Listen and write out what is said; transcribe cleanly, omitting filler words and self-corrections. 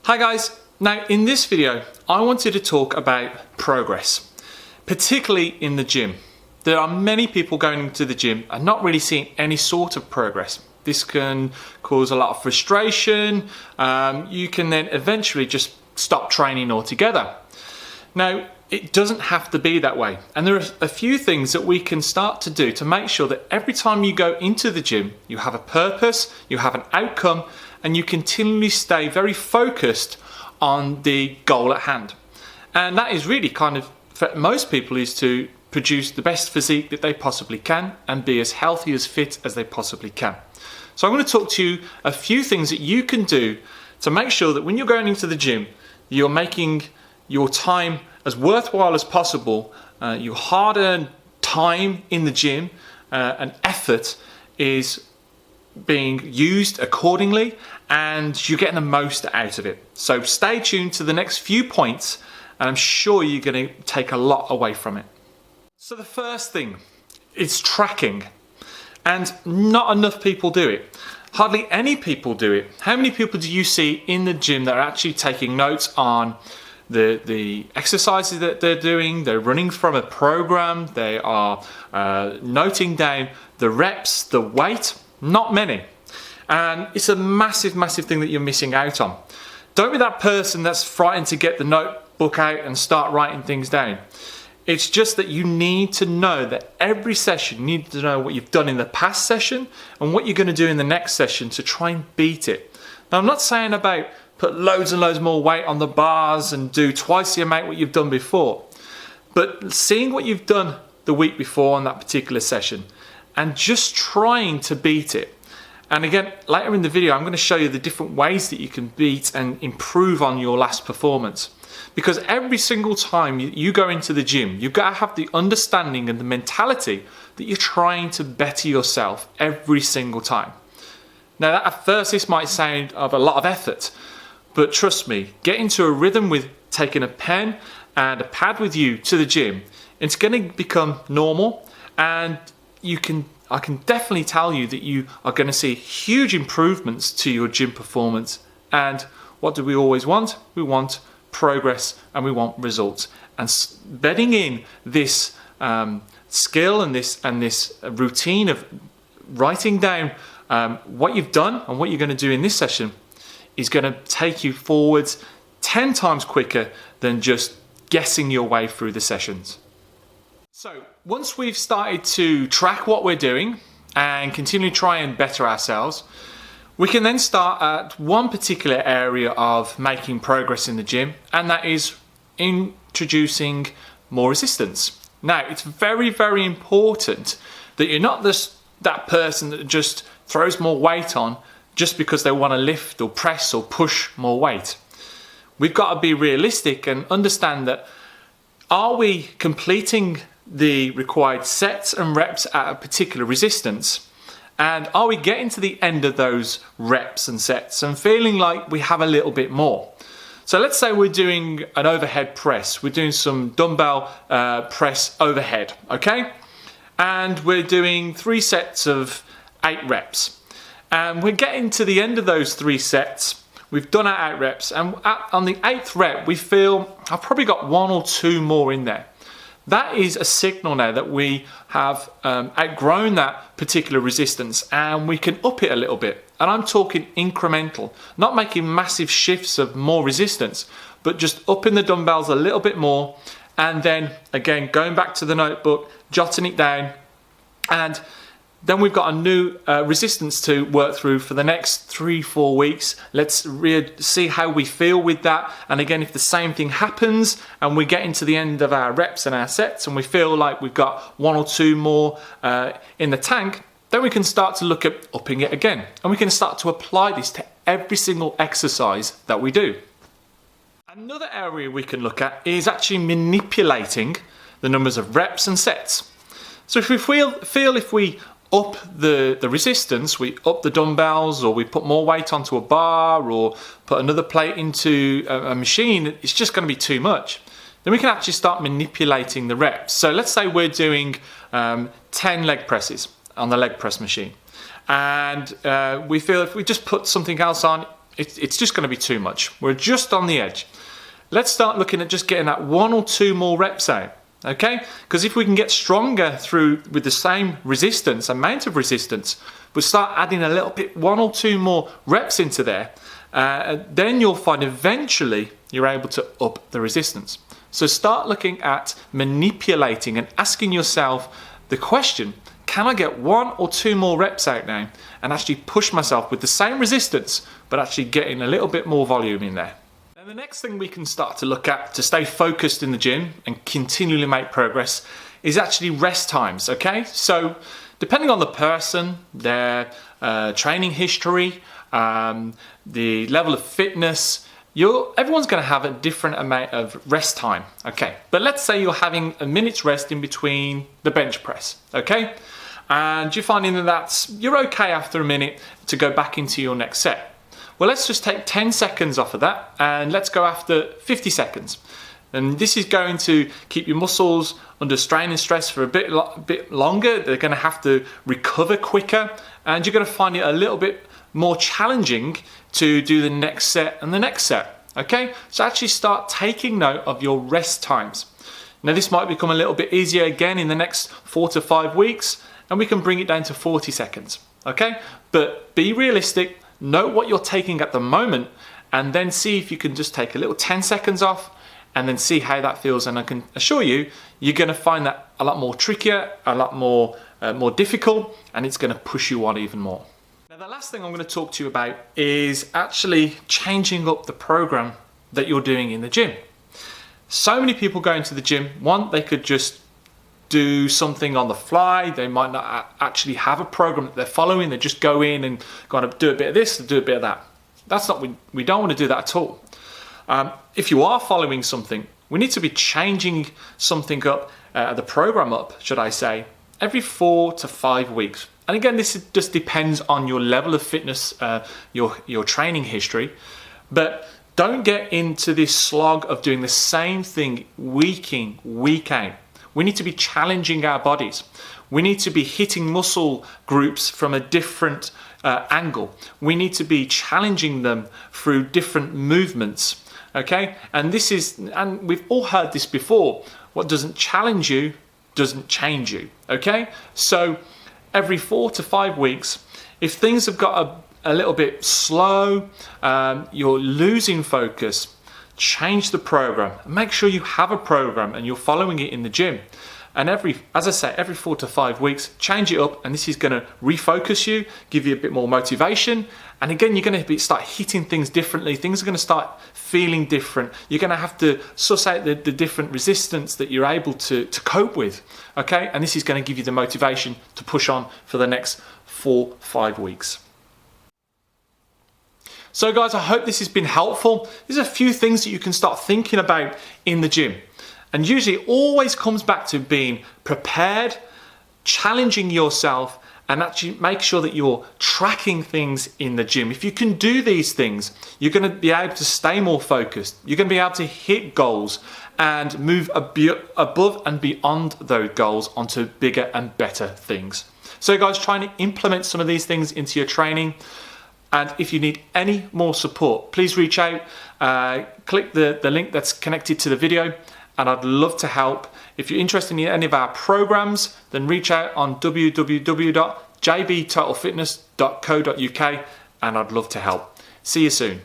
Hi guys, now in this video I wanted to talk about progress, particularly in the gym. There are many people going into the gym and not really seeing any sort of progress. This can cause a lot of frustration. You can then eventually just stop training altogether. Now, it doesn't have to be that way. And there are a few things that we can start to do to make sure that every time you go into the gym, you have a purpose, you have an outcome, and you continually stay very focused on the goal at hand. And that is really kind of, for most people, is to produce the best physique that they possibly can and be as healthy, as fit as they possibly can. So I'm going to talk to you a few things that you can do to make sure that when you're going into the gym, you're making your time as worthwhile as possible. Your hard-earned time in the gym and effort is being used accordingly, and you're getting the most out of it. So stay tuned to the next few points, and I'm sure you're going to take a lot away from it. So the first thing is tracking, and not enough people do it. Hardly any people do it. How many people do you see in the gym that are actually taking notes on the exercises that they're doing? They're running from a program, they are noting down the reps, the weight? Not many. And it's a massive, massive thing that you're missing out on. Don't be that person that's frightened to get the notebook out and start writing things down. It's just that you need to know that every session, you need to know what you've done in the past session and what you're going to do in the next session to try and beat it. Now, I'm not saying about put loads and loads more weight on the bars and do twice the amount what you've done before, but seeing what you've done the week before on that particular session and just trying to beat it. And again, later in the video, I'm going to show you the different ways that you can beat and improve on your last performance. Because every single time you go into the gym, you've got to have the understanding and the mentality that you're trying to better yourself every single time. Now, at first, this might sound of a lot of effort, but trust me, get into a rhythm with taking a pen and a pad with you to the gym. It's going to become normal, and I can definitely tell you that you are going to see huge improvements to your gym performance. And what do we always want? We want progress and we want results. And bedding in this skill and this routine of writing down what you've done and what you're going to do in this session is going to take you forwards 10 times quicker than just guessing your way through the sessions. So once we've started to track what we're doing and continue to try and better ourselves, we can then start at one particular area of making progress in the gym, and that is introducing more resistance. Now, it's very, very important that you're not that person that just throws more weight on just because they want to lift or press or push more weight. We've got to be realistic and understand that, are we completing the required sets and reps at a particular resistance? And are we getting to the end of those reps and sets and feeling like we have a little bit more? So let's say we're doing an overhead press. We're doing some dumbbell press overhead, okay? And we're doing 3 sets of 8 reps. And we're getting to the end of those 3 sets. We've done our 8 reps. And on the 8th rep, we feel I've probably got 1 or 2 more in there. That is a signal now that we have outgrown that particular resistance and we can up it a little bit. And I'm talking incremental, not making massive shifts of more resistance, but just upping the dumbbells a little bit more. And then again, going back to the notebook, jotting it down, and then we've got a new resistance to work through for the next 3-4 weeks. Let's see how we feel with that. And again, if the same thing happens and we get into the end of our reps and our sets and we feel like we've got 1 or 2 more in the tank, then we can start to look at upping it again. And we can start to apply this to every single exercise that we do. Another area we can look at is actually manipulating the numbers of reps and sets. So if we feel if we up the resistance, we up the dumbbells, or we put more weight onto a bar, or put another plate into a machine, it's just going to be too much. Then we can actually start manipulating the reps. So let's say we're doing 10 leg presses on the leg press machine, and we feel if we just put something else on, it's just going to be too much. We're just on the edge. Let's start looking at just getting that 1 or 2 more reps out, okay? Because if we can get stronger with the same resistance, amount of resistance, we'll start adding a little bit, 1 or 2 more reps into there, then you'll find eventually you're able to up the resistance. So start looking at manipulating and asking yourself the question, can I get 1 or 2 more reps out now and actually push myself with the same resistance, but actually getting a little bit more volume in there? And the next thing we can start to look at to stay focused in the gym and continually make progress is actually rest times, okay? So depending on the person, their training history, the level of fitness, everyone's going to have a different amount of rest time, okay? But let's say you're having a minute's rest in between the bench press, okay? And you're finding that you're okay after a minute to go back into your next set. Well, let's just take 10 seconds off of that and let's go after 50 seconds. And this is going to keep your muscles under strain and stress for a bit longer. They're going to have to recover quicker, and you're going to find it a little bit more challenging to do the next set and the next set, okay? So actually start taking note of your rest times. Now this might become a little bit easier again in the next 4 to 5 weeks, and we can bring it down to 40 seconds, okay? But be realistic, note what you're taking at the moment, and then see if you can just take a little 10 seconds off and then see how that feels. And I can assure you, you're gonna find that a lot more trickier, a lot more difficult, and it's gonna push you on even more. Now the last thing I'm gonna talk to you about is actually changing up the program that you're doing in the gym. So many people go into the gym, they could just do something on the fly. They might not actually have a program that they're following. They just go in and kind of do a bit of this, do a bit of that. That's not, we don't want to do that at all. If you are following something, we need to be changing something up, the program up, should I say, every 4 to 5 weeks. And again, this just depends on your level of fitness, your training history, but don't get into this slog of doing the same thing week in, week out. We need to be challenging our bodies. We need to be hitting muscle groups from a different angle. We need to be challenging them through different movements, okay? And we've all heard this before. What doesn't challenge you doesn't change you, okay? So every 4 to 5 weeks, if things have got a little bit slow, you're losing focus, change the program. Make sure you have a program and you're following it in the gym. And as I say, every 4 to 5 weeks, change it up, and this is going to refocus you, give you a bit more motivation. And again, you're going to start hitting things differently. Things are going to start feeling different. You're going to have to suss out the different resistance that you're able to cope with, okay? And this is going to give you the motivation to push on for the next 4-5 weeks. So guys, I hope this has been helpful. There's a few things that you can start thinking about in the gym. And usually it always comes back to being prepared, challenging yourself, and actually make sure that you're tracking things in the gym. If you can do these things, you're going to be able to stay more focused. You're going to be able to hit goals and move above and beyond those goals onto bigger and better things. So guys, trying to implement some of these things into your training. And if you need any more support, please reach out, click the link that's connected to the video, and I'd love to help. If you're interested in any of our programs, then reach out on www.jbtotalfitness.co.uk, and I'd love to help. See you soon.